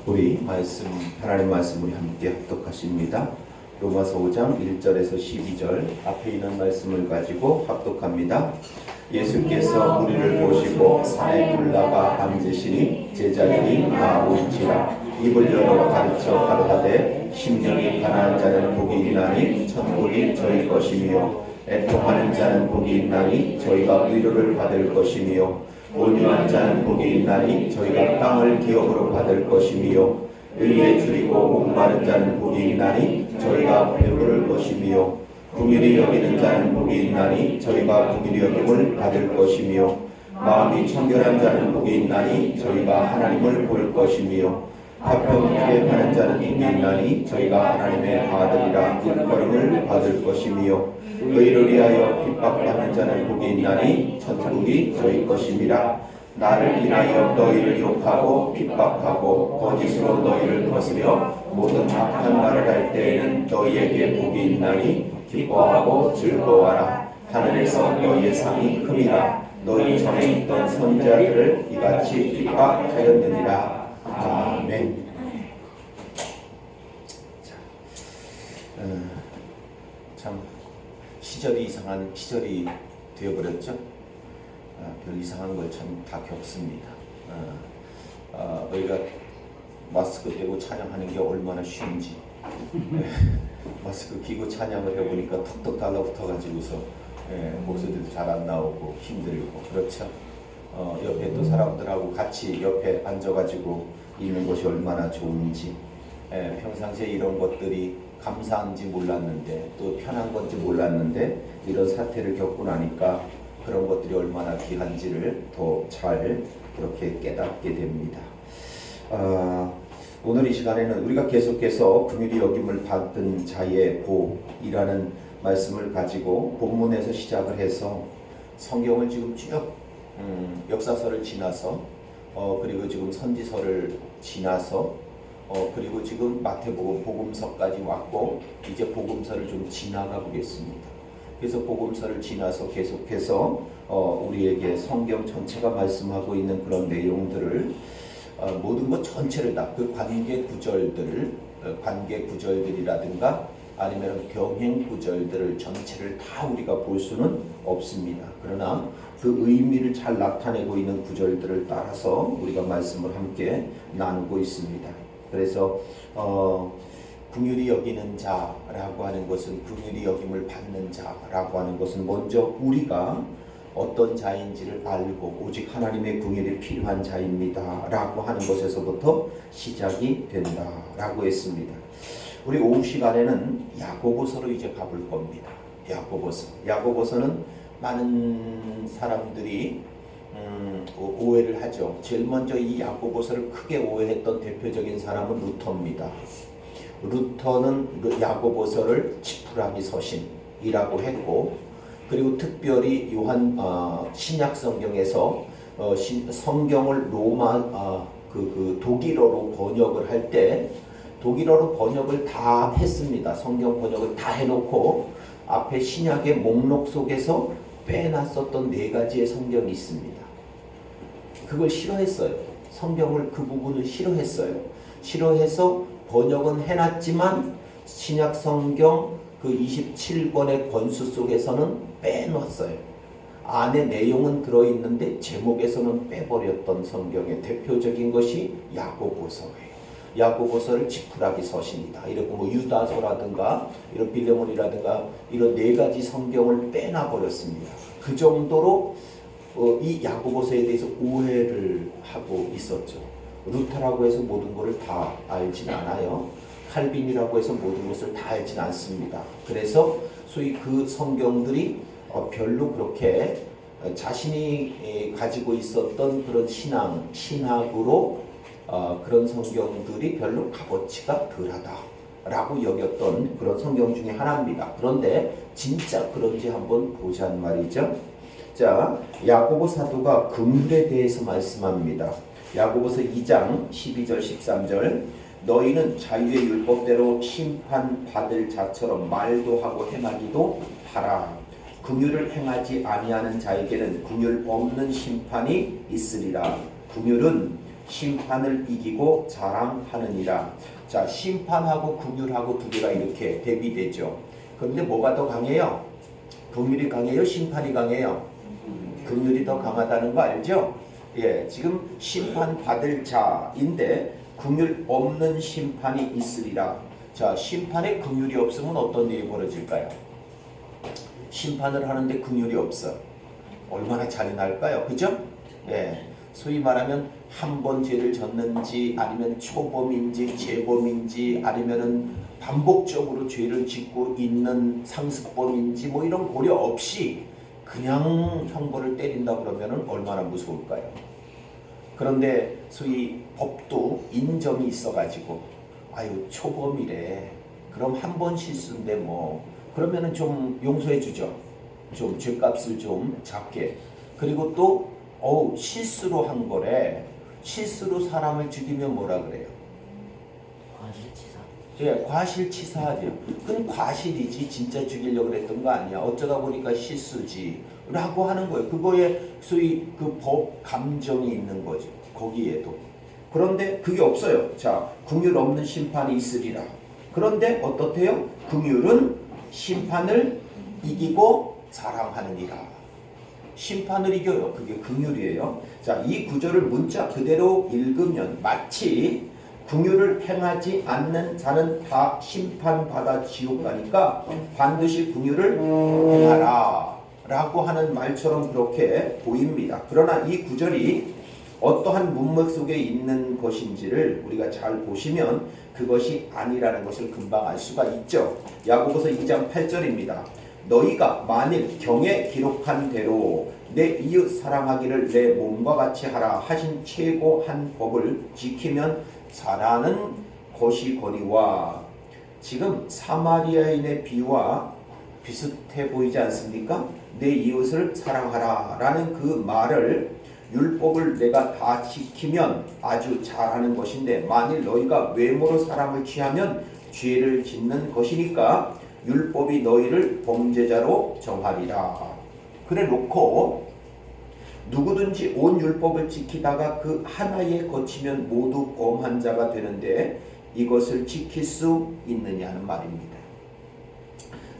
우리 하나님 말씀 우리 함께 합독하십니다. 로마서 5장 1절에서 12절 앞에 있는 말씀을 가지고 합독합니다. 예수께서 우리를 보시고 산에 올라가 앉으시니 제자들이 나오는지라 입을 열어 가르쳐 가로하되 심령이 가난한 자는 복이 있나니 천국이 저희 것이며 애통하는 자는 복이 있나니 저희가 위로를 받을 것이며 온유한 자는 복이 있나니 저희가 땅을 기업으로 받을 것이며 의에 줄이고 목마른 자는 복이 있나니 저희가 배부를 것이며 긍휼히 여기는 자는 복이 있나니 저희가 긍휼히 여김을 받을 것이며 마음이 청결한 자는 복이 있나니 저희가 하나님을 볼 것이며 화평케 하는 자는 복이 있나니 저희가 하나님의 아들이라 일컬음을 받을 것이며 의를 위하여 핍박받는 자는 복이 있나니 천국이 저희 것임이라. 나를 인하여 너희를 욕하고 핍박하고 거짓으로 너희를 거스려 모든 악한 말을 할 때에는 너희에게 복이 있나니 기뻐하고 즐거워하라. 하늘에서 너희의 상이 큼이라. 너희 전에 있던 선지자들을 이같이 핍박하였느니라. 아멘. 참 시절이 이상한 시절이 되어버렸죠. 별 이상한 걸 참 다 겪습니다. 우리가 마스크 떼고 찬양하는 게 얼마나 쉬운지 마스크 끼고 찬양을 해보니까 턱턱 달라붙어가지고서 목소리도 잘 안 나오고 힘들고 그렇죠. 옆에 또 사람들하고 같이 옆에 앉아가지고 있는 것이 얼마나 좋은지 평상시에 이런 것들이 감사한지 몰랐는데 또 편한 건지 몰랐는데 이런 사태를 겪고 나니까 그런 것들이 얼마나 귀한지를 더 잘 그렇게 깨닫게 됩니다. 오늘 이 시간에는 우리가 계속해서 긍휼히 여김을 받은 자의 복이라는 말씀을 가지고 본문에서 시작을 해서 성경을 지금 쭉 역사서를 지나서 그리고 지금 선지서를 지나서 그리고 지금 마태복음 복음서까지 왔고 이제 복음서를 좀 지나가 보겠습니다. 그래서 복음서를 지나서 계속해서 우리에게 성경 전체가 말씀하고 있는 그런 내용들을 모든 것 전체를 다 그 관계 구절들이라든가 아니면 병행 구절들을 전체를 다 우리가 볼 수는 없습니다. 그러나 그 의미를 잘 나타내고 있는 구절들을 따라서 우리가 말씀을 함께 나누고 있습니다. 그래서 긍휼히 여기는 자라고 하는 것은 긍휼히 여김을 받는 자라고 하는 것은 먼저 우리가 어떤 자인지를 알고 오직 하나님의 긍휼이 필요한 자입니다 라고 하는 것에서부터 시작이 된다라고 했습니다. 우리 오후 시간에는 야고보서로 이제 가볼 겁니다. 야고보서는 많은 사람들이 오해를 하죠. 제일 먼저 이 야고보서를 크게 오해했던 대표적인 사람은 루터입니다. 루터는 야고보서를 지푸라기 서신이라고 했고, 그리고 특별히 요한 신약 성경에서 성경을 로마 독일어로 번역을 할 때 독일어로 번역을 다 했습니다. 성경 번역을 다 해놓고 앞에 신약의 목록 속에서 빼놨었던 4가지의 성경이 있습니다. 그걸 싫어했어요. 성경을 그 부분을 싫어해서 번역은 해놨지만 신약 성경 그 27권의 권수 속에서는 빼놨어요. 안에 내용은 들어있는데 제목에서는 빼버렸던 성경의 대표적인 것이 야고보서예요. 야고보서를 지푸라기 서신이다. 이렇게 유다서라든가 이런 빌레몬이라든가 이런 4가지 성경을 빼놔버렸습니다. 그 정도로 이 야고보서에 대해서 오해를 하고 있었죠. 루터라고 해서 모든 것을 다 알진 않아요. 칼빈이라고 해서 모든 것을 다 알진 않습니다. 그래서 소위 그 성경들이 별로 그렇게 자신이 가지고 있었던 그런 신학으로 그런 성경들이 별로 값어치가 덜하다라고 여겼던 그런 성경 중에 하나입니다. 그런데 진짜 그런지 한번 보자는 말이죠. 자, 야고보 사도가 긍휼에 대해서 말씀합니다. 야고보서 2장 12절 13절 너희는 자유의 율법대로 심판받을 자처럼 말도 하고 행하기도 하라. 긍휼을 행하지 아니하는 자에게는 긍휼 없는 심판이 있으리라. 긍휼은 심판을 이기고 자랑하느니라. 자, 심판하고 긍휼하고 두 개가 이렇게 대비되죠. 그런데 뭐가 더 강해요? 긍휼이 강해요? 심판이 강해요? 긍휼이 더 강하다는 거 알죠? 예, 지금 심판받을 자인데 긍휼 없는 심판이 있으리라. 자, 심판에 긍휼이 없으면 어떤 일이 벌어질까요? 심판을 하는데 긍휼이 없어. 얼마나 잔인할까요? 그죠? 예, 소위 말하면 한 번 죄를 졌는지 아니면 초범인지 재범인지 아니면은 반복적으로 죄를 짓고 있는 상습범인지 뭐 이런 고려 없이 그냥 형벌을 때린다 그러면은 얼마나 무서울까요? 그런데 소위 법도 인정이 있어가지고 아유 초범이래. 그럼 한 번 실수인데 뭐 그러면은 좀 용서해 주죠. 좀 죄값을 좀 작게. 그리고 또 실수로 한 거래. 실수로 사람을 죽이면 뭐라 그래요? 과실치사. 예, 과실치사하죠. 그건 과실이지 진짜 죽이려고 그랬던 거 아니야. 어쩌다 보니까 실수지 라고 하는 거예요. 그거에 소위 그 법 감정이 있는 거죠. 거기에도. 그런데 그게 없어요. 자, 긍휼 없는 심판이 있으리라. 그런데 어떻대요? 긍휼은 심판을 이기고 자랑하느니라. 심판을 이겨요. 그게 긍휼이에요. 자, 이 구절을 문자 그대로 읽으면 마치 긍휼을 행하지 않는 자는 다 심판받아 지옥 가니까 반드시 긍휼을 행하라 라고 하는 말처럼 그렇게 보입니다. 그러나 이 구절이 어떠한 문맥 속에 있는 것인지를 우리가 잘 보시면 그것이 아니라는 것을 금방 알 수가 있죠. 야고보서 2장 8절입니다. 너희가 만일 경에 기록한 대로 내 이웃 사랑하기를 내 몸과 같이 하라 하신 최고한 법을 지키면 잘하는 것이거니와. 지금 사마리아인의 비유와 비슷해 보이지 않습니까? 내 이웃을 사랑하라 라는 그 말을 율법을 내가 다 지키면 아주 잘하는 것인데 만일 너희가 외모로 사람을 취하면 죄를 짓는 것이니까 율법이 너희를 범죄자로 정하리라. 그래 놓고 누구든지 온 율법을 지키다가 그 하나에 거치면 모두 범한 자가 되는데 이것을 지킬 수 있느냐는 말입니다.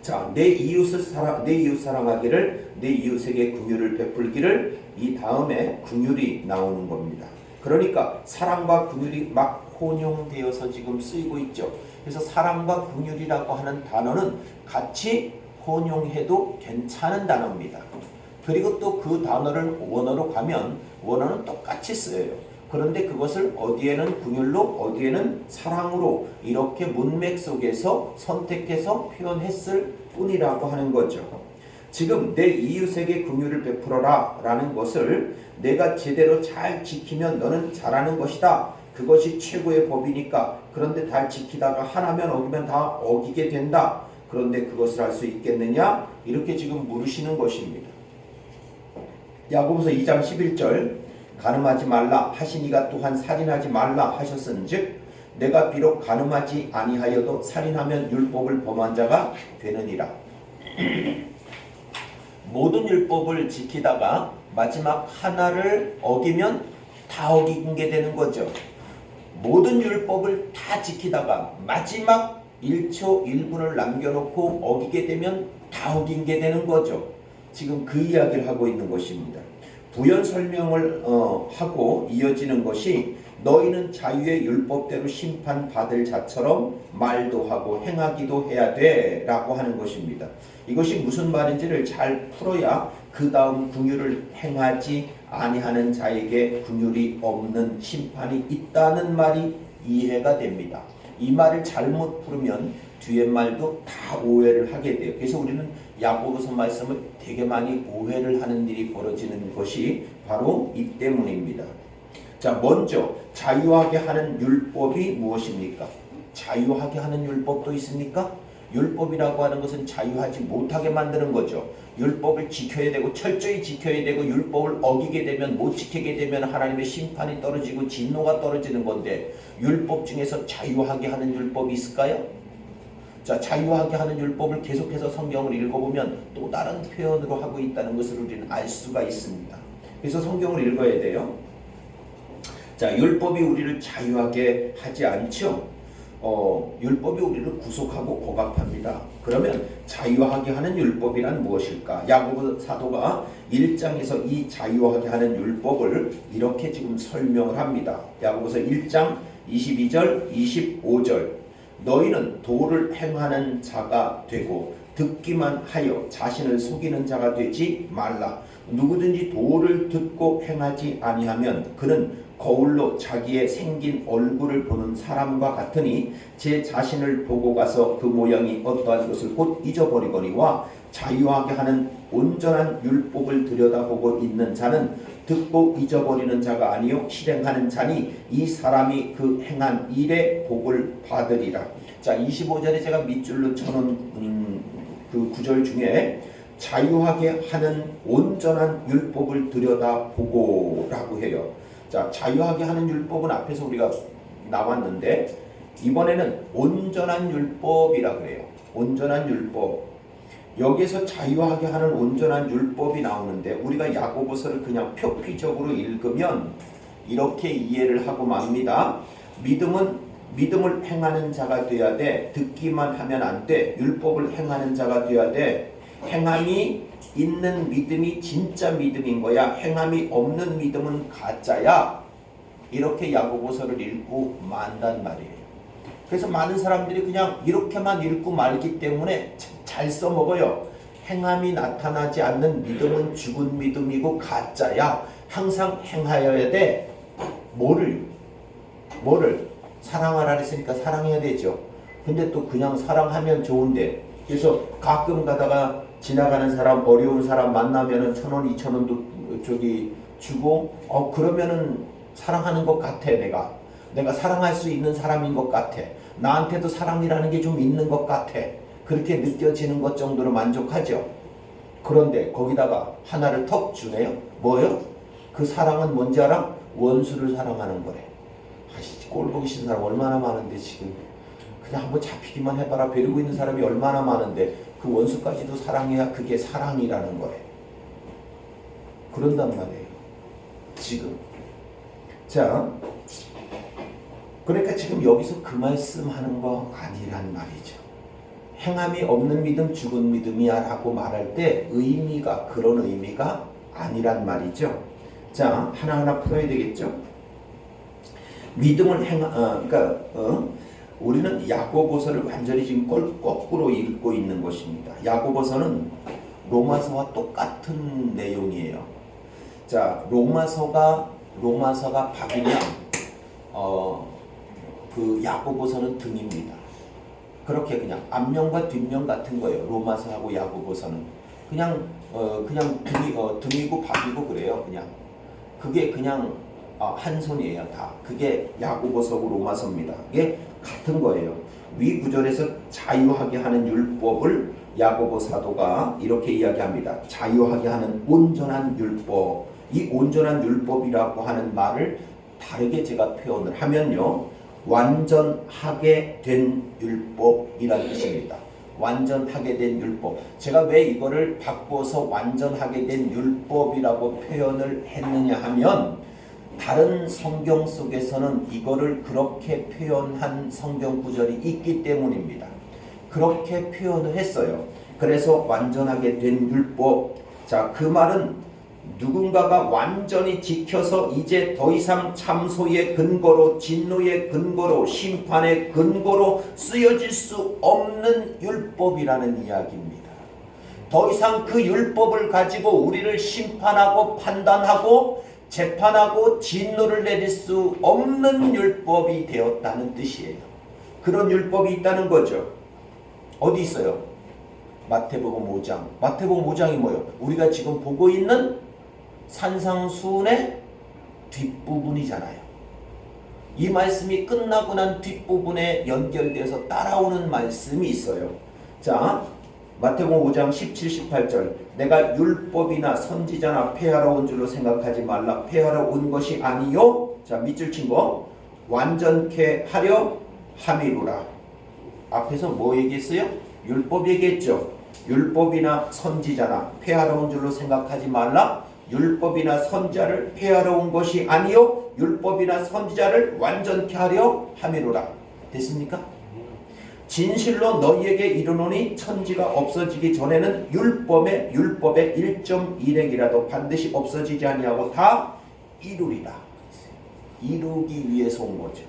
자, 내 이웃 사랑하기를 내 이웃에게 긍휼을 베풀기를 이 다음에 긍휼이 나오는 겁니다. 그러니까 사랑과 긍휼이 막 혼용되어서 지금 쓰이고 있죠. 그래서 사랑과 긍휼이라고 하는 단어는 같이 혼용해도 괜찮은 단어입니다. 그리고 또 그 단어를 원어로 가면 원어는 똑같이 쓰여요. 그런데 그것을 어디에는 긍휼로 어디에는 사랑으로 이렇게 문맥 속에서 선택해서 표현했을 뿐이라고 하는 거죠. 지금 내 이웃에게 긍휼을 베풀어라 라는 것을 내가 제대로 잘 지키면 너는 잘하는 것이다. 그것이 최고의 법이니까. 그런데 잘 지키다가 하나면 어기면 다 어기게 된다. 그런데 그것을 할 수 있겠느냐? 이렇게 지금 물으시는 것입니다. 야고보서 2장 11절 간음하지 말라 하시니가 또한 살인하지 말라 하셨은즉 내가 비록 간음하지 아니하여도 살인하면 율법을 범한 자가 되느니라. 모든 율법을 지키다가 마지막 하나를 어기면 다 어기게 되는 거죠. 모든 율법을 다 지키다가 마지막 1초 1분을 남겨놓고 어기게 되면 다 어기게 되는 거죠. 지금 그 이야기를 하고 있는 것입니다. 부연 설명을 하고 이어지는 것이 너희는 자유의 율법대로 심판받을 자처럼 말도 하고 행하기도 해야 돼 라고 하는 것입니다. 이것이 무슨 말인지를 잘 풀어야 그 다음 긍휼을 행하지 아니하는 자에게 긍휼이 없는 심판이 있다는 말이 이해가 됩니다. 이 말을 잘못 풀으면 뒤에 말도 다 오해를 하게 돼요. 그래서 우리는 야고보서 말씀을 되게 많이 오해를 하는 일이 벌어지는 것이 바로 이 때문입니다. 자, 먼저 자유하게 하는 율법이 무엇입니까? 자유하게 하는 율법도 있습니까? 율법이라고 하는 것은 자유하지 못하게 만드는 거죠. 율법을 지켜야 되고 철저히 지켜야 되고 율법을 어기게 되면 못 지키게 되면 하나님의 심판이 떨어지고 진노가 떨어지는 건데 율법 중에서 자유하게 하는 율법이 있을까요? 자, 자유하게 하는 율법을 계속해서 성경을 읽어보면 또 다른 표현으로 하고 있다는 것을 우리는 알 수가 있습니다. 그래서 성경을 읽어야 돼요. 자, 율법이 우리를 자유하게 하지 않죠. 율법이 우리를 구속하고 억압합니다. 그러면 자유하게 하는 율법이란 무엇일까? 야고보 사도가 1장에서 이 자유하게 하는 율법을 이렇게 지금 설명을 합니다. 야고보서 1장 22절 25절 너희는 도를 행하는 자가 되고 듣기만 하여 자신을 속이는 자가 되지 말라. 누구든지 도를 듣고 행하지 아니하면 그는 거울로 자기의 생긴 얼굴을 보는 사람과 같으니 제 자신을 보고 가서 그 모양이 어떠한 것을 곧 잊어버리거니와 자유하게 하는 온전한 율법을 들여다보고 있는 자는 듣고 잊어버리는 자가 아니요 실행하는 자니 이 사람이 그 행한 일의 복을 받으리라. 자, 25절에 제가 밑줄로 쳐놓은 그 구절 중에 자유하게 하는 온전한 율법을 들여다보고 라고 해요. 자, 자유하게 하는 율법은 앞에서 우리가 나왔는데 이번에는 온전한 율법이라 그래요. 온전한 율법. 여기에서 자유하게 하는 온전한 율법이 나오는데 우리가 야고보서를 그냥 표피적으로 읽으면 이렇게 이해를 하고 맙니다. 믿음을 행하는 자가 돼야 돼. 듣기만 하면 안 돼. 율법을 행하는 자가 돼야 돼. 행함이 있는 믿음이 진짜 믿음인 거야. 행함이 없는 믿음은 가짜야. 이렇게 야고보서를 읽고 만단 말이에요. 그래서 많은 사람들이 그냥 이렇게만 읽고 말기 때문에 잘 써먹어요. 행함이 나타나지 않는 믿음은 죽은 믿음이고 가짜야. 항상 행하여야 돼. 뭐를 사랑하라 했으니까 사랑해야 되죠. 근데 또 그냥 사랑하면 좋은데 그래서 가끔 가다가 지나가는 사람 어려운 사람 만나면은 1,000원 2,000원도 저기 주고 그러면은 사랑하는 것 같아. 내가 사랑할 수 있는 사람인 것 같아. 나한테도 사랑이라는 게 좀 있는 것 같아. 그렇게 느껴지는 것 정도로 만족하죠. 그런데 거기다가 하나를 턱 주네요. 뭐요? 그 사랑은 뭔지 알아? 원수를 사랑하는 거래. 꼴 보기 싫은 사람 얼마나 많은데 지금 그냥 한번 잡히기만 해봐라. 베르고 있는 사람이 얼마나 많은데 그 원수까지도 사랑해야 그게 사랑이라는 거래. 그런단 말이에요. 지금. 자, 그러니까 지금 여기서 그 말씀하는 거 아니란 말이죠. 행함이 없는 믿음 죽은 믿음이야 라고 말할 때 의미가 그런 의미가 아니란 말이죠. 자, 하나하나 풀어야 되겠죠. 믿음을 우리는 야고보서를 완전히 지금 거꾸로 읽고 있는 것입니다. 야고보서는 로마서와 똑같은 내용이에요. 자, 로마서가 박이면 그 야고보서는 등입니다. 그렇게 그냥 앞면과 뒷면 같은 거예요. 로마서하고 야고보서는 그냥 등이고 박이고 그래요. 그냥 그게 그냥 한 손이에요. 다. 그게 야고보서고 로마서입니다. 이게 같은 거예요. 위 구절에서 자유하게 하는 율법을 야고보 사도가 이렇게 이야기합니다. 자유하게 하는 온전한 율법. 이 온전한 율법이라고 하는 말을 다르게 제가 표현을 하면요. 완전하게 된 율법이라는 뜻입니다. 완전하게 된 율법. 제가 왜 이거를 바꿔서 완전하게 된 율법이라고 표현을 했느냐 하면 다른 성경 속에서는 이거를 그렇게 표현한 성경 구절이 있기 때문입니다. 그렇게 표현을 했어요. 그래서 완전하게 된 율법. 자, 그 말은 누군가가 완전히 지켜서 이제 더 이상 참소의 근거로 진노의 근거로 심판의 근거로 쓰여질 수 없는 율법이라는 이야기입니다. 더 이상 그 율법을 가지고 우리를 심판하고 판단하고 재판하고 진노를 내릴 수 없는 율법이 되었다는 뜻이에요. 그런 율법이 있다는 거죠. 어디 있어요? 마태복음 5장. 마태복음 5장이 뭐예요? 우리가 지금 보고 있는 산상수훈의 뒷부분이잖아요. 이 말씀이 끝나고 난 뒷부분에 연결돼서 따라오는 말씀이 있어요. 자, 마태복음 5장 17, 18절. 내가 율법이나 선지자나 폐하러 온 줄로 생각하지 말라. 폐하러 온 것이 아니요. 자, 밑줄 친 거. 완전케 하려 함이로라. 앞에서 뭐 얘기했어요? 율법 얘기했죠. 율법이나 선지자나 폐하러 온 줄로 생각하지 말라. 율법이나 선지자를 폐하러 온 것이 아니요 율법이나 선지자를 완전케 하려 함이로라. 됐습니까? 진실로 너희에게 이르노니 천지가 없어지기 전에는 율법의 1.1핵이라도 반드시 없어지지 아니하고 다 이루리라. 이루기 위해서 온 거죠.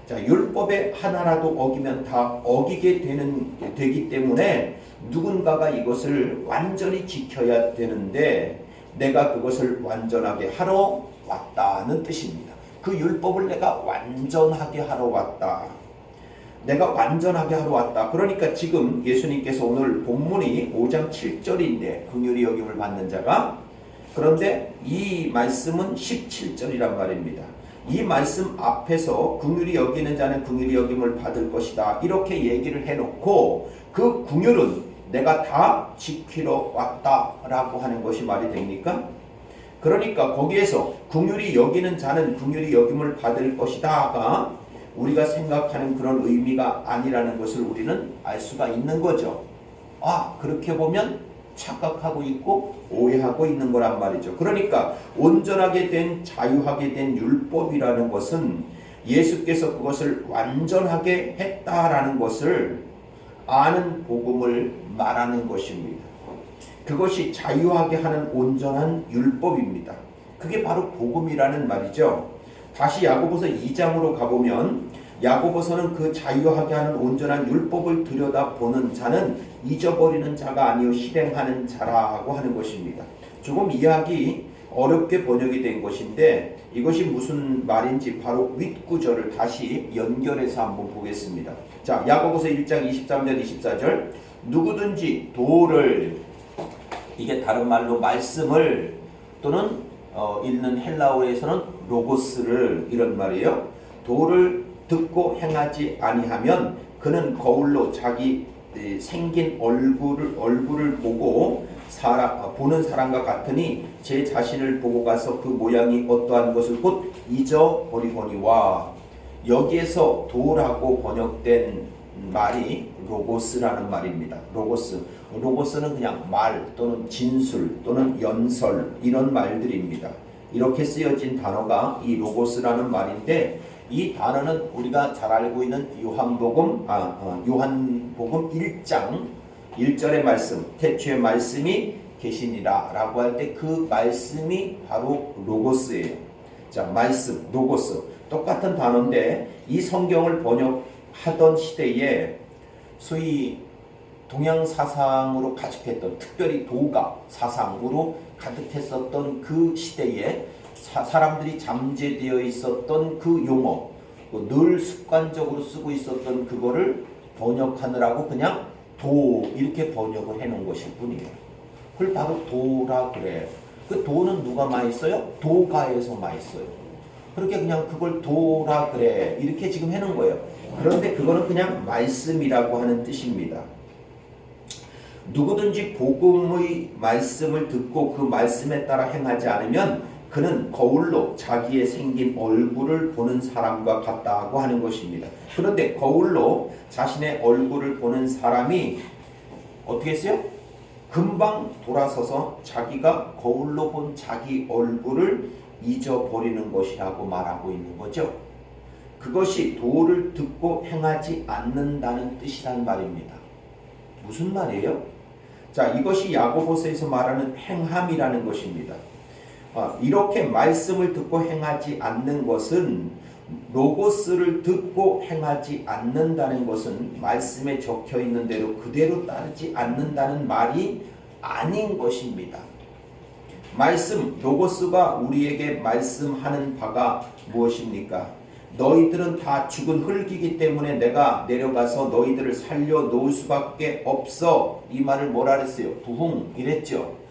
자, 율법의 하나라도 어기면 다 어기게 되기 때문에 누군가가 이것을 완전히 지켜야 되는데 내가 그것을 완전하게 하러 왔다는 뜻입니다. 그 율법을 내가 완전하게 하러 왔다. 내가 완전하게 하러 왔다. 그러니까 지금 예수님께서 오늘 본문이 5장 7절인데 긍휼히 여김을 받는 자가, 그런데 이 말씀은 17절이란 말입니다. 이 말씀 앞에서 긍휼히 여기는 자는 긍휼히 여김을 받을 것이다 이렇게 얘기를 해놓고 그 긍휼은 내가 다 지키러 왔다라고 하는 것이 말이 됩니까? 그러니까 거기에서 긍휼히 여기는 자는 긍휼히 여김을 받을 것이다가 우리가 생각하는 그런 의미가 아니라는 것을 우리는 알 수가 있는 거죠. 아, 그렇게 보면 착각하고 있고 오해하고 있는 거란 말이죠. 그러니까 온전하게 된 자유하게 된 율법이라는 것은 예수께서 그것을 완전하게 했다라는 것을 아는 복음을 말하는 것입니다. 그것이 자유하게 하는 온전한 율법입니다. 그게 바로 복음이라는 말이죠. 다시 야고보서 2장으로 가보면 야고보서는 그 자유하게 하는 온전한 율법을 들여다보는 자는 잊어버리는 자가 아니요 실행하는 자라고 하는 것입니다. 조금 이해하기 어렵게 번역이 된 것인데 이것이 무슨 말인지 바로 윗구절을 다시 연결해서 한번 보겠습니다. 자, 야고보서 1장 23절 24절 누구든지 도를, 이게 다른 말로 말씀을 또는 읽는 헬라어에서는 로고스를 이런 말이에요. 도를 듣고 행하지 아니하면 그는 거울로 자기 생긴 얼굴을 보고 보는 사람과 같으니 제 자신을 보고 가서 그 모양이 어떠한 것을 곧 잊어버리거니와. 여기에서 도라고 번역된 말이 로고스라는 말입니다. 로고스는 그냥 말 또는 진술 또는 연설 이런 말들입니다. 이렇게 쓰여진 단어가 이 로고스라는 말인데 이 단어는 우리가 잘 알고 있는 요한복음 1장 1절의 말씀, 태초에 말씀이 계시니라 라고 할 때 그 말씀이 바로 로고스예요. 자, 말씀, 로고스 똑같은 단어인데 이 성경을 번역하던 시대에 소위 동양 사상으로 가득했던, 특별히 도가 사상으로 가득했었던 그 시대에 사람들이 잠재되어 있었던 그 용어, 늘 습관적으로 쓰고 있었던 그거를 번역하느라고 그냥 도 이렇게 번역을 해놓은 것일 뿐이에요. 그걸 바로 도라 그래. 그 도는 누가 많이 써요? 도가에서 많이 써요. 그렇게 그냥 그걸 도라 그래 이렇게 지금 해놓은 거예요. 그런데 그거는 그냥 말씀이라고 하는 뜻입니다. 누구든지 복음의 말씀을 듣고 그 말씀에 따라 행하지 않으면 그는 거울로 자기의 생긴 얼굴을 보는 사람과 같다고 하는 것입니다. 그런데 거울로 자신의 얼굴을 보는 사람이 어떻게 했어요? 금방 돌아서서 자기가 거울로 본 자기 얼굴을 잊어버리는 것이라고 말하고 있는 거죠. 그것이 도를 듣고 행하지 않는다는 뜻이란 말입니다. 무슨 말이에요? 자, 이것이 야고보서에서 말하는 행함이라는 것입니다. 이렇게 말씀을 듣고 행하지 않는 것은, 로고스를 듣고 행하지 않는다는 것은 말씀에 적혀 있는 대로 그대로 따르지 않는다는 말이 아닌 것입니다. 말씀, 로고스가 우리에게 말씀하는 바가 무엇입니까? 너희들은 다 죽은 흙이기 때문에 내가 내려가서 너희들을 살려놓을 수밖에 없어. 이 말을 뭐라 그랬어요? 부흥 이랬죠.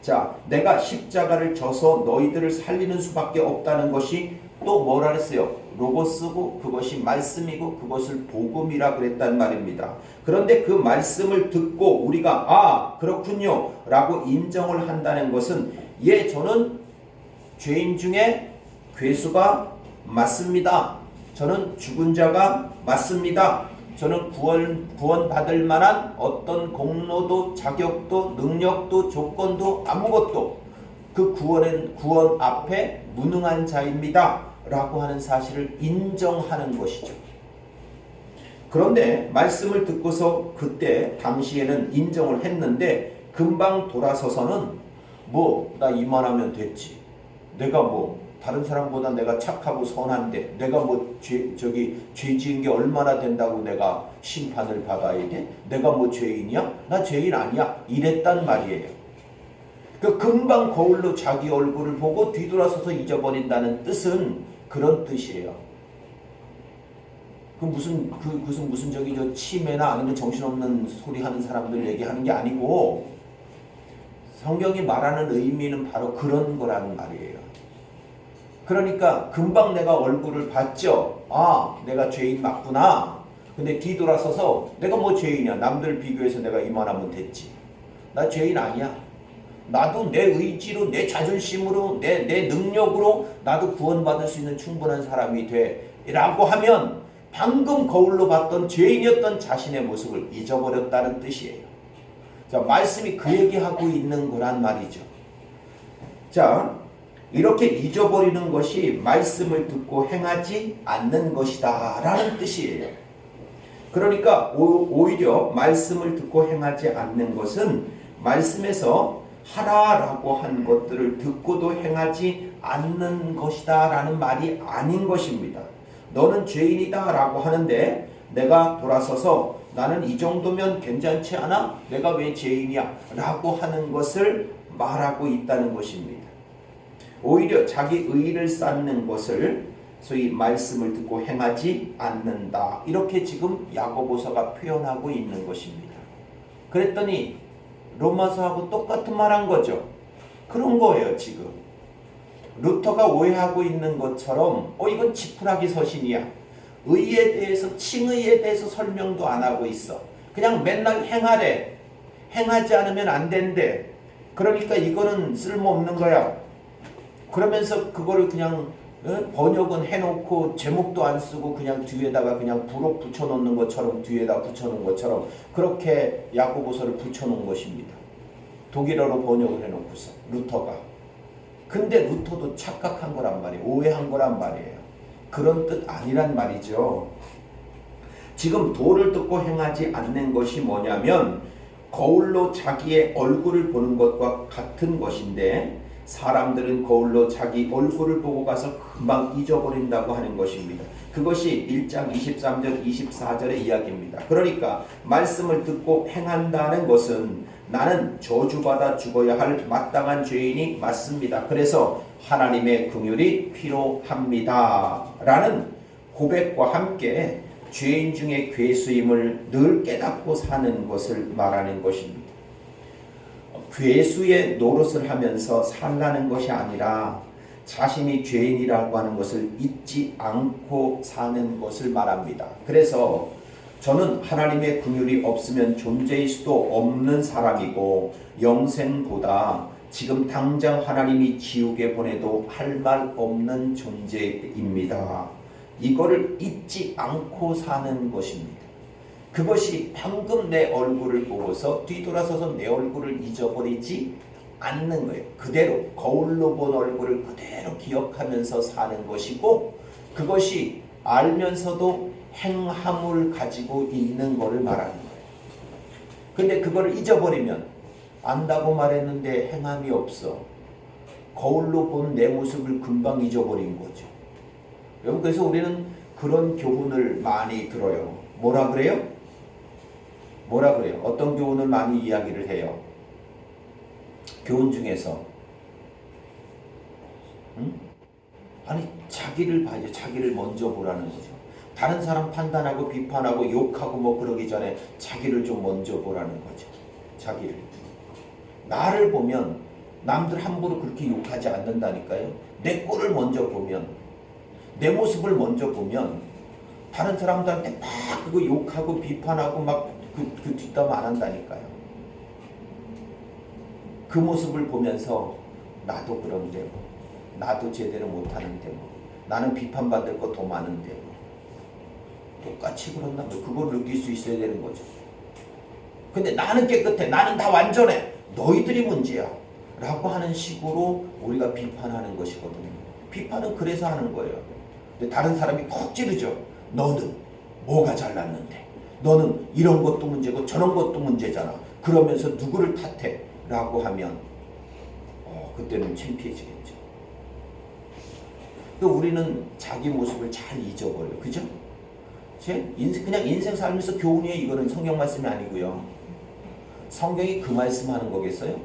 자, 내가 십자가를 져서 너희들을 살리는 수밖에 없다는 것이 또 뭐라 그랬어요? 로고스고 그것이 말씀이고 그것을 복음이라 그랬단 말입니다. 그런데 그 말씀을 듣고 우리가 그렇군요 라고 인정을 한다는 것은, 예, 저는 죄인 중에 괴수가 맞습니다. 저는 죽은 자가 맞습니다. 저는 구원받을 만한 어떤 공로도 자격도 능력도 조건도 아무것도 그 구원 앞에 무능한 자입니다 라고 하는 사실을 인정하는 것이죠. 그런데 말씀을 듣고서 그때 당시에는 인정을 했는데 금방 돌아서서는 나 이만하면 됐지. 내가 다른 사람보다 내가 착하고 선한데 내가 죄 지은 게 얼마나 된다고 내가 심판을 받아야 돼? 내가 죄인이야? 나 죄인 아니야. 이랬단 말이에요. 그 금방 거울로 자기 얼굴을 보고 뒤돌아서서 잊어버린다는 뜻은 그런 뜻이에요. 무슨 치매나 아니면 정신없는 소리 하는 사람들 얘기하는 게 아니고 성경이 말하는 의미는 바로 그런 거라는 말이에요. 그러니까 금방 내가 얼굴을 봤죠. 내가 죄인 맞구나. 근데 뒤돌아서서 내가 죄인이야. 남들 비교해서 내가 이만하면 됐지. 나 죄인 아니야. 나도 내 의지로, 내 자존심으로, 내 능력으로 나도 구원받을 수 있는 충분한 사람이 돼. 라고 하면 방금 거울로 봤던 죄인이었던 자신의 모습을 잊어버렸다는 뜻이에요. 자, 말씀이 그 얘기하고 있는 거란 말이죠. 자, 이렇게 잊어버리는 것이 말씀을 듣고 행하지 않는 것이다 라는 뜻이에요. 그러니까 오히려 말씀을 듣고 행하지 않는 것은 말씀에서 하라라고 한 것들을 듣고도 행하지 않는 것이다 라는 말이 아닌 것입니다. 너는 죄인이다 라고 하는데 내가 돌아서서 나는 이 정도면 괜찮지 않아? 내가 왜 죄인이야? 라고 하는 것을 말하고 있다는 것입니다. 오히려 자기 의의를 쌓는 것을 소위 말씀을 듣고 행하지 않는다. 이렇게 지금 야고보서가 표현하고 있는 것입니다. 그랬더니 로마서하고 똑같은 말 한 거죠. 그런 거예요 지금. 루터가 오해하고 있는 것처럼 이건 지푸라기 서신이야. 의에 대해서, 칭의에 대해서 설명도 안 하고 있어. 그냥 맨날 행하래. 행하지 않으면 안 된대. 그러니까 이거는 쓸모없는 거야. 그러면서 그거를 그냥 번역은 해놓고 제목도 안 쓰고 그냥 뒤에다가 그냥 부록 붙여놓는 것처럼 뒤에다 붙여놓은 것처럼 그렇게 야고보서를 붙여놓은 것입니다. 독일어로 번역을 해놓고서 루터가. 근데 루터도 착각한 거란 말이에요. 오해한 거란 말이에요. 그런 뜻 아니란 말이죠. 지금 도를 듣고 행하지 않는 것이 뭐냐면 거울로 자기의 얼굴을 보는 것과 같은 것인데 사람들은 거울로 자기 얼굴을 보고 가서 금방 잊어버린다고 하는 것입니다. 그것이 1장 23절 24절의 이야기입니다. 그러니까 말씀을 듣고 행한다는 것은 나는 저주받아 죽어야 할 마땅한 죄인이 맞습니다. 그래서 하나님의 긍휼이 필요합니다. 라는 고백과 함께 죄인 중에 괴수임을 늘 깨닫고 사는 것을 말하는 것입니다. 괴수의 노릇을 하면서 살라는 것이 아니라 자신이 죄인이라고 하는 것을 잊지 않고 사는 것을 말합니다. 그래서 저는 하나님의 긍휼이 없으면 존재일 수도 없는 사람이고 영생보다 지금 당장 하나님이 지옥에 보내도 할 말 없는 존재입니다. 이거를 잊지 않고 사는 것입니다. 그것이 방금 내 얼굴을 보고서 뒤돌아서서 내 얼굴을 잊어버리지 않는 거예요. 그대로 거울로 본 얼굴을 그대로 기억하면서 사는 것이고 그것이 알면서도 행함을 가지고 있는 것을 말하는 거예요. 근데 그걸 잊어버리면 안다고 말했는데 행함이 없어. 거울로 본 내 모습을 금방 잊어버린 거죠. 여러분, 그래서 우리는 그런 교훈을 많이 들어요. 뭐라 그래요? 어떤 교훈을 많이 이야기를 해요? 교훈 중에서 아니 자기를 봐야죠. 자기를 먼저 보라는 거죠. 다른 사람 판단하고 비판하고 욕하고 그러기 전에 자기를 좀 먼저 보라는 거죠. 자기를. 나를 보면 남들 함부로 그렇게 욕하지 않는다니까요. 내 꼴을 먼저 보면, 내 모습을 먼저 보면 다른 사람들한테 막 그거 욕하고 비판하고 막 그 뒷담 안 한다니까요. 그 모습을 보면서 나도 그런데 나도 제대로 못하는데 나는 비판받을 거 더 많은데 똑같이 그런다. 그걸 느낄 수 있어야 되는 거죠. 근데 나는 깨끗해. 나는 다 완전해. 너희들이 문제야. 라고 하는 식으로 우리가 비판하는 것이거든요. 비판은 그래서 하는 거예요. 근데 다른 사람이 콕 찌르죠. 너는 뭐가 잘났는데, 너는 이런 것도 문제고 저런 것도 문제잖아. 그러면서 누구를 탓해? 라고 하면 그때는 창피해지겠죠. 우리는 자기 모습을 잘 잊어버려요. 그죠? 그냥 인생 살면서 교훈이에요. 이거는 성경 말씀이 아니고요. 성경이 그 말씀하는 거겠어요?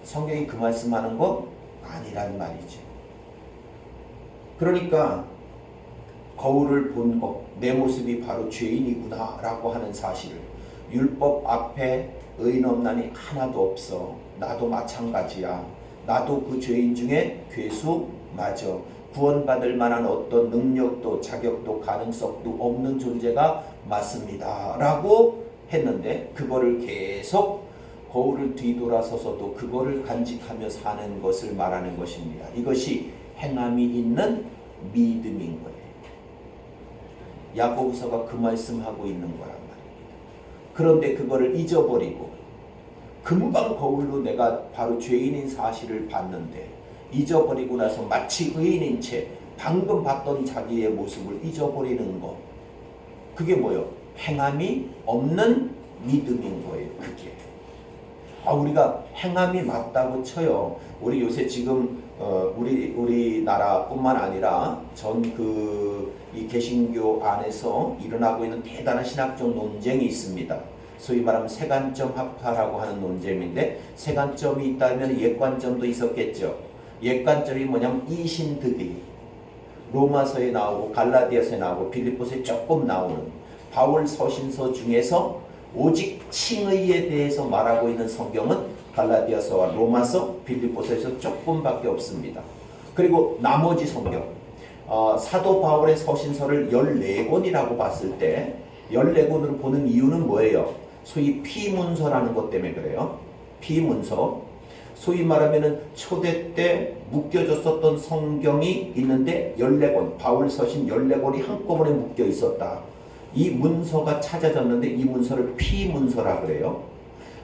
성경이 그 말씀하는 거 아니란 말이죠. 그러니까 거울을 본 것, 내 모습이 바로 죄인이구나 라고 하는 사실을, 율법 앞에 의인 없나니 하나도 없어. 나도 마찬가지야. 나도 그 죄인 중에 괴수 맞아. 구원받을 만한 어떤 능력도 자격도 가능성도 없는 존재가 맞습니다 라고 했는데, 그거를 계속 거울을 뒤돌아서서도 그거를 간직하며 사는 것을 말하는 것입니다. 이것이 행함이 있는 믿음인 거예요. 야고보서가 그 말씀하고 있는 거란 말입니다. 그런데 그거를 잊어버리고 금방 거울로 내가 바로 죄인인 사실을 봤는데, 잊어버리고 나서 마치 의인인 채 방금 봤던 자기의 모습을 잊어버리는 것, 그게 뭐예요? 행함이 없는 믿음인 거예요. 그게 우리가 행함이 맞다고 쳐요. 우리 요새 지금 우리나라뿐만 아니라 전 이 개신교 안에서 일어나고 있는 대단한 신학적 논쟁이 있습니다. 소위 말하면 세관점 합파라고 하는 논쟁인데, 세관점이 있다면 옛관점도 있었겠죠. 옛관점이 뭐냐면 이신득의, 로마서에 나오고 갈라디아서에 나오고 빌립보서에 조금 나오는 바울 서신서 중에서 오직 칭의에 대해서 말하고 있는 성경은 갈라디아서와 로마서, 빌립보서에서 조금밖에 없습니다. 그리고 나머지 성경, 사도 바울의 서신서를 14권이라고 봤을 때 14권으로 보는 이유는 뭐예요? 소위 피문서라는 것 때문에 그래요. 피문서. 소위 말하면은 초대 때 묶여졌었던 성경이 있는데 14권, 바울 서신 14권이 한꺼번에 묶여 있었다. 이 문서가 찾아졌는데 이 문서를 피문서라 그래요.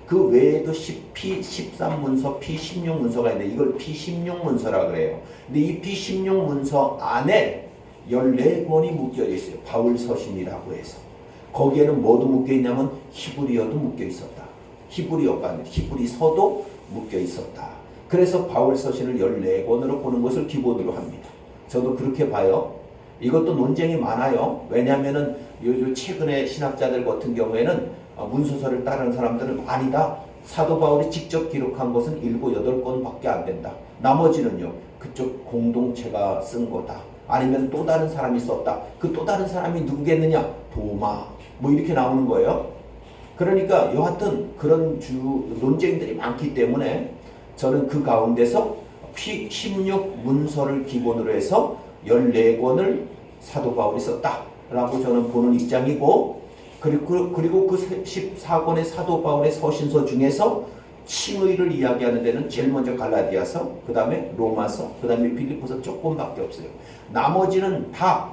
그 외에도 P13문서, P16문서가 있는데 이걸 P16문서라 그래요. 근데 이 P16문서 안에 14권이 묶여 있어요. 바울 서신이라고 해서. 거기에는 뭐도 묶여 있냐면 히브리어도 묶여 있었다. 히브리어가 아니라 히브리서도 묶여 있었다. 그래서 바울 서신을 14권으로 보는 것을 기본으로 합니다. 저도 그렇게 봐요. 이것도 논쟁이 많아요. 왜냐하면은 요즘 최근에 신학자들 같은 경우에는 문서서를 따르는 사람들은 아니다. 사도 바울이 직접 기록한 것은 7, 8권밖에 안 된다. 나머지는요, 그쪽 공동체가 쓴 거다. 아니면 또 다른 사람이 썼다. 그 또 다른 사람이 누구겠느냐? 도마. 뭐 이렇게 나오는 거예요. 그러니까 여하튼 그런 논쟁들이 많기 때문에 저는 그 가운데서 P16 문서를 기본으로 해서 14권을 사도 바울이 썼다라고 저는 보는 입장이고, 그리고 그 14권의 사도 바울의 서신서 중에서 칭의를 이야기하는 데는 제일 먼저 갈라디아서, 그 다음에 로마서, 그 다음에 빌립보서 조금밖에 없어요. 나머지는 다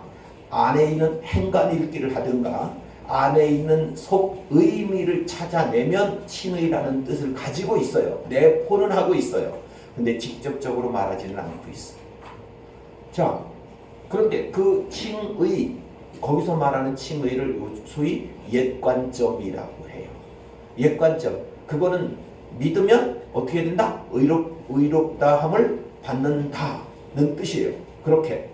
안에 있는 행간 읽기를 하든가 안에 있는 속 의미를 찾아내면 칭의라는 뜻을 가지고 있어요. 내포는 하고 있어요. 근데 직접적으로 말하지는 않고 있어요. 자, 그런데 그 칭의, 거기서 말하는 칭의를 소위 옛관점이라고 해요. 옛관점. 그거는 믿으면 어떻게 된다? 의롭다함을 받는다는 뜻이에요. 그렇게.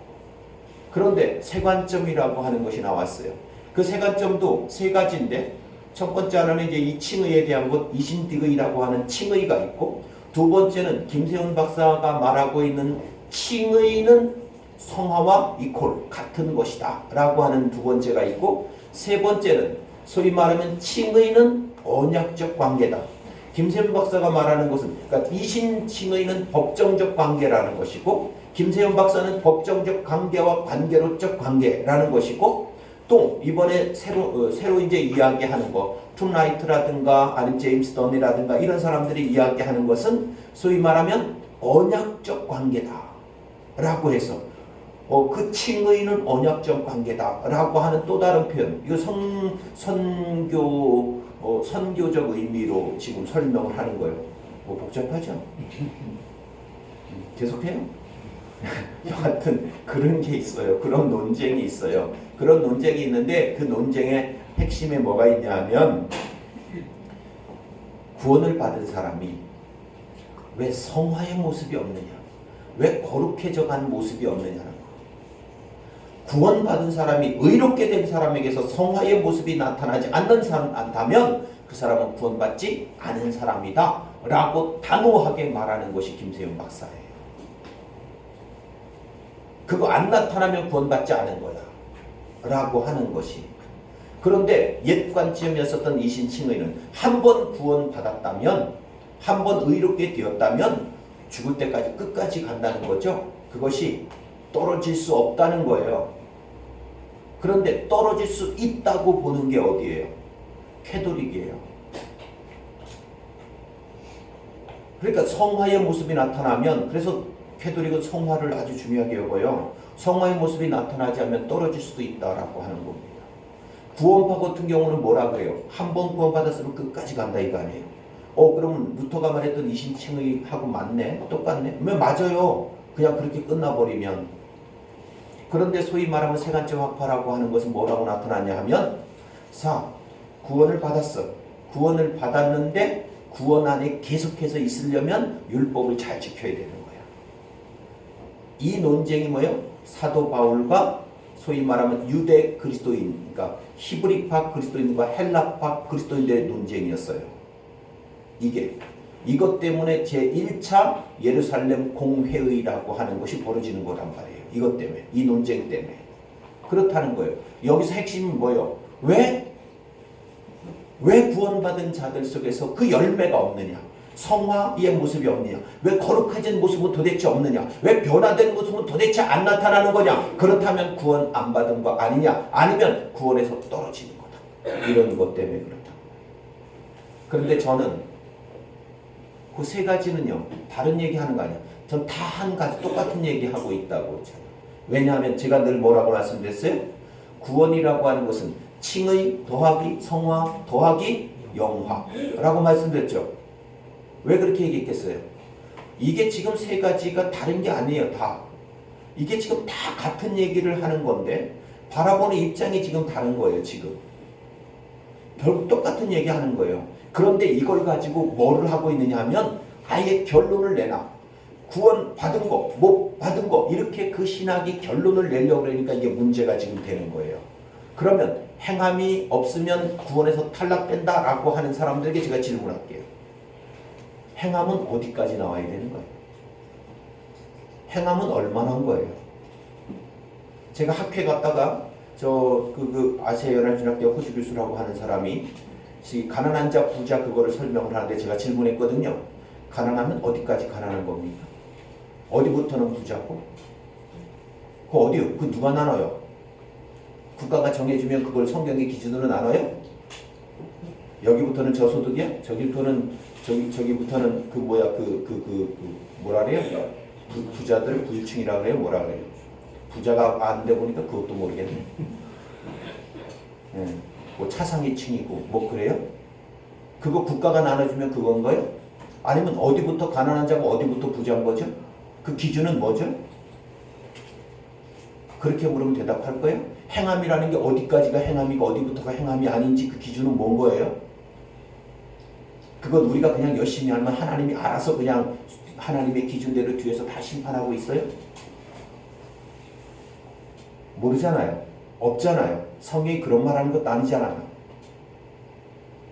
그런데 세관점이라고 하는 것이 나왔어요. 그 세관점도 세 가지인데, 첫 번째 하나는 이제 이 칭의에 대한 것, 이신득의라고 하는 칭의가 있고, 두 번째는 김세훈 박사가 말하고 있는 칭의는 성화와 이퀄 같은 것이다 라고 하는 두 번째가 있고, 세 번째는 소위 말하면 칭의는 언약적 관계다. 김세훈 박사가 말하는 것은, 그러니까 이신칭의는 법정적 관계라는 것이고, 김세훈 박사는 법정적 관계와 관계로적 관계라는 것이고, 또 이번에 새로 이제 이야기하는 거, 툰라이트라든가 아니면 제임스 던이라든가 이런 사람들이 이야기하는 것은 소위 말하면 언약적 관계다라고 해서 그 칭의는 언약적 관계다라고 하는 또 다른 표현, 이거 선교적 의미로 지금 설명을 하는 거예요. 뭐 복잡하죠? 계속해요? 여하튼 그런 게 있어요. 그런 논쟁이 있어요. 그런 논쟁이 있는데 그 논쟁의 핵심에 뭐가 있냐면 구원을 받은 사람이 왜 성화의 모습이 없느냐, 왜 거룩해져 간 모습이 없느냐는 거. 구원받은 사람이 의롭게 된 사람에게서 성화의 모습이 나타나지 않는다면 그 사람은 구원받지 않은 사람이다 라고 단호하게 말하는 것이 김세윤 박사예요. 그거 안 나타나면 구원받지 않은 거야 라고 하는 것이. 그런데 옛 관점이었었던 이신칭의는 한 번 구원받았다면, 한 번 의롭게 되었다면 죽을 때까지 끝까지 간다는 거죠. 그것이 떨어질 수 없다는 거예요. 그런데 떨어질 수 있다고 보는 게 어디예요? 캐톨릭이에요. 그러니까 성화의 모습이 나타나면, 그래서 캐톨릭은 성화를 아주 중요하게 여겨요. 성화의 모습이 나타나지 않으면 떨어질 수도 있다라고 하는 겁니다. 구원파 같은 경우는 뭐라 그래요? 한 번 구원받았으면 끝까지 간다 이거 아니에요? 그럼 루터가 말했던 이신칭의하고 맞네? 똑같네? 왜 맞아요? 그냥 그렇게 끝나버리면. 그런데 소위 말하면 세간적 학파라고 하는 것은 뭐라고 나타나냐 하면, 구원을 받았어. 구원을 받았는데 구원 안에 계속해서 있으려면 율법을 잘 지켜야 되는 거야. 이 논쟁이 뭐예요? 사도 바울과 소위 말하면 유대 그리스도인, 그러니까 히브리파 그리스도인과 헬라파 그리스도인들의 논쟁이었어요. 이것 때문에 제1차 예루살렘 공회의라고 하는 것이 벌어지는 거란 말이에요. 이것 때문에, 이 논쟁 때문에. 그렇다는 거예요. 여기서 핵심이 뭐예요? 왜 구원받은 자들 속에서 그 열매가 없느냐? 성화의 모습이 없느냐? 왜 거룩해진 모습은 도대체 없느냐? 왜 변화된 모습은 도대체 안 나타나는 거냐? 그렇다면 구원 안 받은 거 아니냐? 아니면 구원에서 떨어지는 거다. 이런 것 때문에 그렇다. 그런데 저는 그 세 가지는요, 다른 얘기하는 거 아니야. 전 다 한 가지 똑같은 얘기하고 있다고 했잖아요. 왜냐하면 제가 늘 뭐라고 말씀드렸어요? 구원이라고 하는 것은 칭의 더하기 성화 더하기 영화라고 말씀드렸죠. 왜 그렇게 얘기했겠어요? 이게 지금 세 가지가 다른 게 아니에요. 다. 이게 지금 다 같은 얘기를 하는 건데 바라보는 입장이 지금 다른 거예요. 지금. 결국 똑같은 얘기 하는 거예요. 그런데 이걸 가지고 뭐를 하고 있느냐 하면 아예 결론을 내놔. 구원 받은 거, 못 받은 거 이렇게 그 신학이 결론을 내려고 그러니까 이게 문제가 지금 되는 거예요. 그러면 행함이 없으면 구원에서 탈락된다라고 하는 사람들에게 제가 질문할게요. 행함은 어디까지 나와야 되는 거예요? 행함은 얼마나 한 거예요? 제가 학회 갔다가 아시아 연합신학대 호주 교수라고 하는 사람이 가난한 자 부자 그거를 설명을 하는데 제가 질문했거든요. 가난하면 어디까지 가난한 겁니까? 어디부터는 부자고? 그거 어디요? 그 누가 나눠요? 국가가 정해주면 그걸 성경의 기준으로 나눠요? 여기부터는 저소득이야? 저기부터는 뭐라 그래요? 그 부자들 부유층이라 그래요? 뭐라 그래요? 부자가 안 돼 보니까 그것도 모르겠네. 뭐 차상위층이고 뭐 그래요? 그거 국가가 나눠주면 그건가요? 아니면 어디부터 가난한 자고 어디부터 부자인 거죠? 그 기준은 뭐죠? 그렇게 물으면 대답할 거예요? 행함이라는 게 어디까지가 행함이고 어디부터가 행함이 아닌지 그 기준은 뭔 거예요? 그건 우리가 그냥 열심히 하면 하나님이 알아서 그냥 하나님의 기준대로 뒤에서 다 심판하고 있어요? 모르잖아요. 없잖아요. 성경이 그런 말하는 것도 아니잖아요.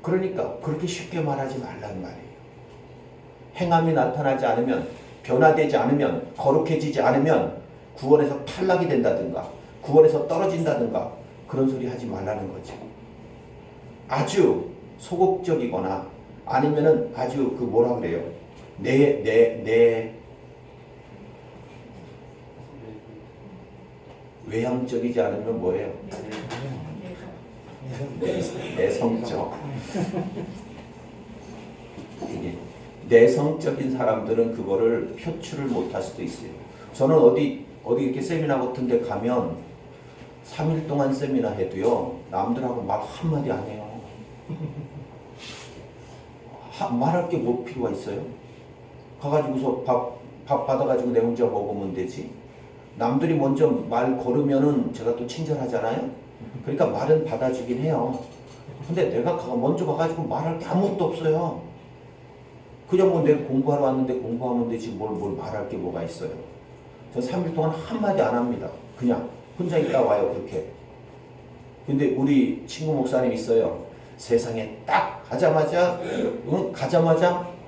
그러니까 그렇게 쉽게 말하지 말란 말이에요. 행함이 나타나지 않으면, 변화되지 않으면, 거룩해지지 않으면 구원에서 탈락이 된다든가 구원에서 떨어진다든가 그런 소리 하지 말라는 거죠. 아주 소극적이거나 아니면은 아주 뭐라 그래요? 외향적이지 않으면 뭐예요? 내성적. 이게 내성적인 사람들은 그거를 표출을 못할 수도 있어요. 저는 어디 이렇게 세미나 같은 데 가면 3일 동안 세미나 해도요, 남들하고 말 한마디 안 해요. 말할 게 뭐 필요가 있어요? 가가지고서 밥 받아가지고 내 혼자 먹으면 되지. 남들이 먼저 말 걸으면은 제가 또 친절하잖아요. 그러니까 말은 받아주긴 해요. 근데 내가 먼저 가가지고 말할 게 아무것도 없어요. 그냥 뭐 내가 공부하러 왔는데 공부하면 되지 뭘 말할 게 뭐가 있어요. 저 3일 동안 한마디 안 합니다. 그냥 혼자 있다 와요 그렇게. 근데 우리 친구 목사님 있어요. 세상에 딱 가자마자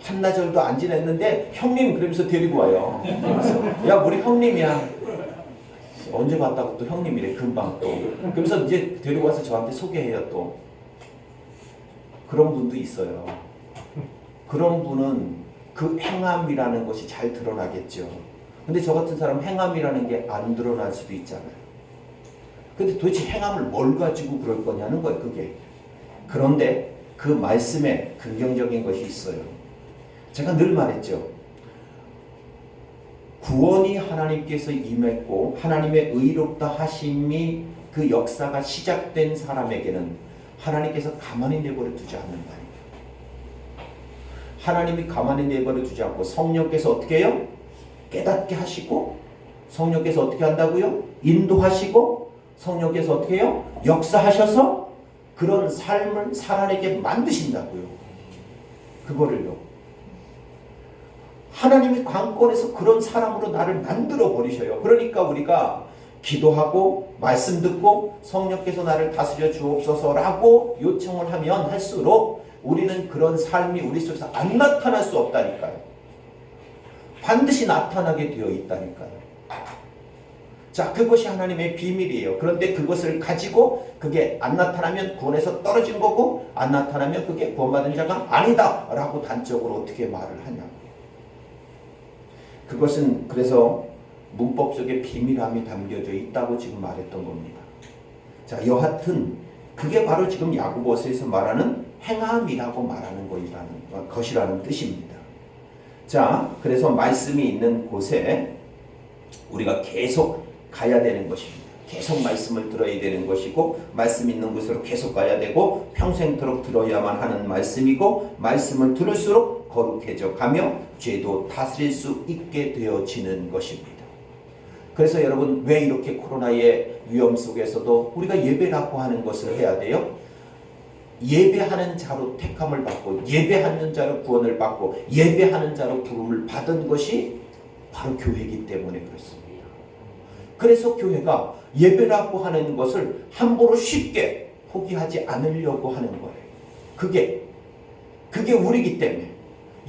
한나절도 안 지냈는데 형님 그러면서 데리고 와요. 그래서 야 우리 형님이야. 언제 봤다고 또 형님이래 금방 또. 그래서 이제 데리고 와서 저한테 소개해요 또. 그런 분도 있어요. 그런 분은 그 행함이라는 것이 잘 드러나겠죠. 근데 저 같은 사람 행함이라는 게 안 드러날 수도 있잖아요. 근데 도대체 행함을 뭘 가지고 그럴 거냐는 거예요, 그게. 그런데 그 말씀에 긍정적인 것이 있어요. 제가 늘 말했죠. 구원이 하나님께서 임했고 하나님의 의롭다 하심이 그 역사가 시작된 사람에게는 하나님께서 가만히 내버려 두지 않는다. 하나님이 가만히 내버려 두지 않고 성령께서 어떻게 해요? 깨닫게 하시고 성령께서 어떻게 한다고요? 인도하시고 성령께서 어떻게 해요? 역사하셔서 그런 삶을 살아내게 만드신다고요. 그거를요. 하나님이 관건에서 그런 사람으로 나를 만들어 버리셔요. 그러니까 우리가 기도하고 말씀 듣고 성령께서 나를 다스려 주옵소서라고 요청을 하면 할수록 우리는 그런 삶이 우리 속에서 안 나타날 수 없다니까요. 반드시 나타나게 되어 있다니까요. 자, 그것이 하나님의 비밀이에요. 그런데 그것을 가지고 그게 안 나타나면 구원에서 떨어진 거고 안 나타나면 그게 구원받은 자가 아니다 라고 단적으로 어떻게 말을 하냐. 그것은 그래서 문법 속에 비밀함이 담겨져 있다고 지금 말했던 겁니다. 자, 여하튼 그게 바로 지금 야고보서에서 말하는 행함이라고 말하는 것이라는 뜻입니다. 자, 그래서 말씀이 있는 곳에 우리가 계속 가야 되는 것입니다. 계속 말씀을 들어야 되는 것이고 말씀 있는 곳으로 계속 가야 되고 평생토록 들어야만 하는 말씀이고 말씀을 들을수록 거룩해져 가며 죄도 다스릴 수 있게 되어지는 것입니다. 그래서 여러분 왜 이렇게 코로나의 위험 속에서도 우리가 예배라고 하는 것을 해야 돼요? 예배하는 자로 택함을 받고 예배하는 자로 구원을 받고 예배하는 자로 부름을 받은 것이 바로 교회이기 때문에 그렇습니다. 그래서 교회가 예배라고 하는 것을 함부로 쉽게 포기하지 않으려고 하는 거예요. 그게 우리이기 때문에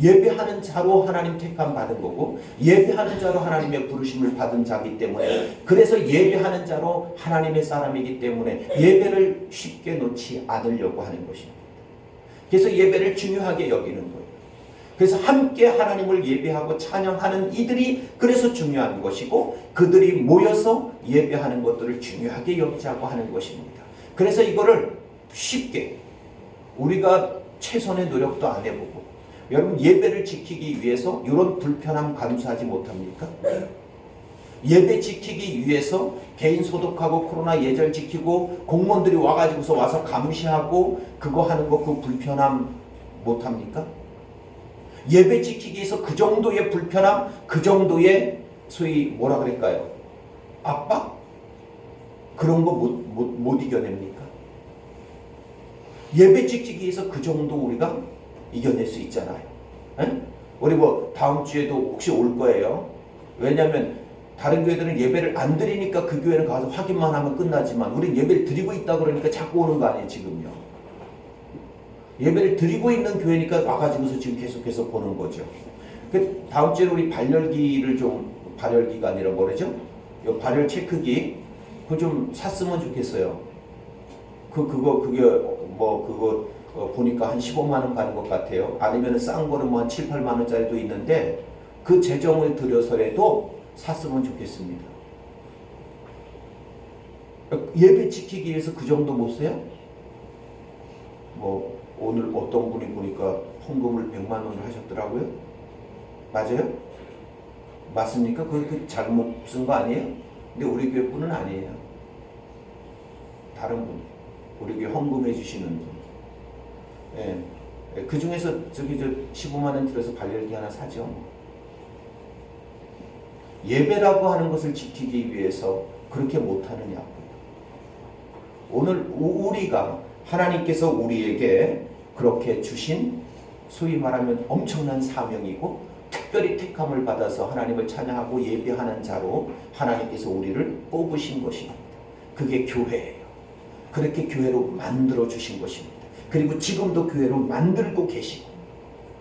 예배하는 자로 하나님 택함 받은 거고 예배하는 자로 하나님의 부르심을 받은 자이기 때문에 그래서 예배하는 자로 하나님의 사람이기 때문에 예배를 쉽게 놓지 않으려고 하는 것입니다. 그래서 예배를 중요하게 여기는 거예요. 그래서 함께 하나님을 예배하고 찬양하는 이들이 그래서 중요한 것이고 그들이 모여서 예배하는 것들을 중요하게 여기자고 하는 것입니다. 그래서 이거를 쉽게 우리가 최선의 노력도 안 해보고 여러분 예배를 지키기 위해서 이런 불편함 감수하지 못합니까? 예배 지키기 위해서 개인 소독하고 코로나 예절 지키고 공무원들이 와가지고서 와서 감시하고 그거 하는 거 그 불편함 못합니까? 예배 지키기 위해서 그 정도의 불편함 그 정도의 소위 뭐라 그럴까요? 압박? 그런 거 못 이겨냅니까? 예배 지키기 위해서 그 정도 우리가 이겨낼 수 있잖아요. 에? 우리 뭐 다음 주에도 혹시 올 거예요. 왜냐하면 다른 교회들은 예배를 안 드리니까 그 교회는 가서 확인만 하면 끝나지만 우리는 예배를 드리고 있다 그러니까 자꾸 오는 거 아니에요 지금요. 예배를 드리고 있는 교회니까 와가지고서 지금 계속해서 보는 거죠. 그 다음 주에 우리 발열기가 아니라 뭐라죠? 요 발열 체크기 그거 좀 샀으면 좋겠어요. 그거 보니까 한 15만 원 가는 것 같아요. 아니면 싼 거는 뭐 한 7, 8만 원짜리도 있는데 그 재정을 들여서라도 샀으면 좋겠습니다. 예배 지키기 위해서 그 정도 못 써요? 뭐 오늘 어떤 분이 보니까 헌금을 100만 원을 하셨더라고요. 맞아요? 맞습니까? 그 잘못 쓴 거 아니에요? 근데 우리 교회 분은 아니에요. 다른 분. 우리 교회 헌금해 주시는 분. 예. 그 중에서 저기 15만 원 들여서 발열기 하나 사죠. 예배라고 하는 것을 지키기 위해서 그렇게 못하느냐고. 오늘 우리가 하나님께서 우리에게 그렇게 주신 소위 말하면 엄청난 사명이고 특별히 택함을 받아서 하나님을 찬양하고 예배하는 자로 하나님께서 우리를 뽑으신 것입니다. 그게 교회예요. 그렇게 교회로 만들어 주신 것입니다. 그리고 지금도 교회로 만들고 계시고,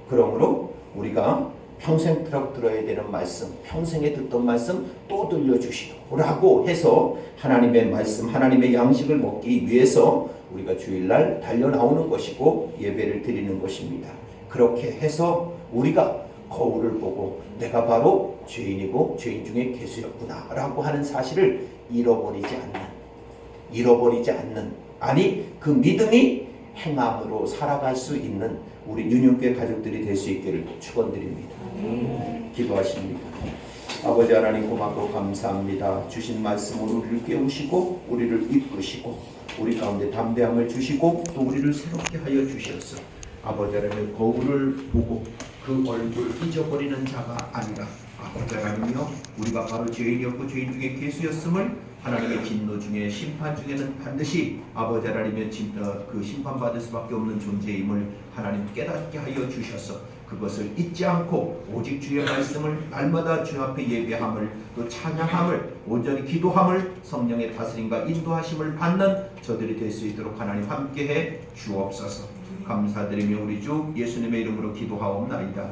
그러므로 우리가 평생 들어야 되는 말씀, 평생에 듣던 말씀 또 들려주시오라고 해서 하나님의 말씀, 하나님의 양식을 먹기 위해서 우리가 주일날 달려나오는 것이고 예배를 드리는 것입니다. 그렇게 해서 우리가 거울을 보고 내가 바로 죄인이고 죄인 중에 괴수였구나 라고 하는 사실을 잃어버리지 않는, 아니 그 믿음이 행함으로 살아갈 수 있는 우리 유년교회 가족들이 될 수 있기를 축원드립니다. 기도하십니다. 아버지 하나님 고맙고 감사합니다. 주신 말씀으로 우리를 깨우시고 우리를 이끄시고 우리 가운데 담대함을 주시고 또 우리를 새롭게 하여 주셨어. 아버지 하나님 거울을 보고 그 얼굴을 잊어버리는 자가 아니라 아버지 하나님이여 우리가 바로 죄인이었고 죄인 중에 괴수였음을 하나님의 진노 중에 심판 중에는 반드시 아버지 하나님의 그 심판받을 수밖에 없는 존재임을 하나님 깨닫게 하여 주셔서 그것을 잊지 않고 오직 주의 말씀을 날마다 주 앞에 예배함을 또 찬양함을 온전히 기도함을 성령의 다스림과 인도하심을 받는 저들이 될 수 있도록 하나님 함께해 주옵소서. 감사드리며 우리 주 예수님의 이름으로 기도하옵나이다.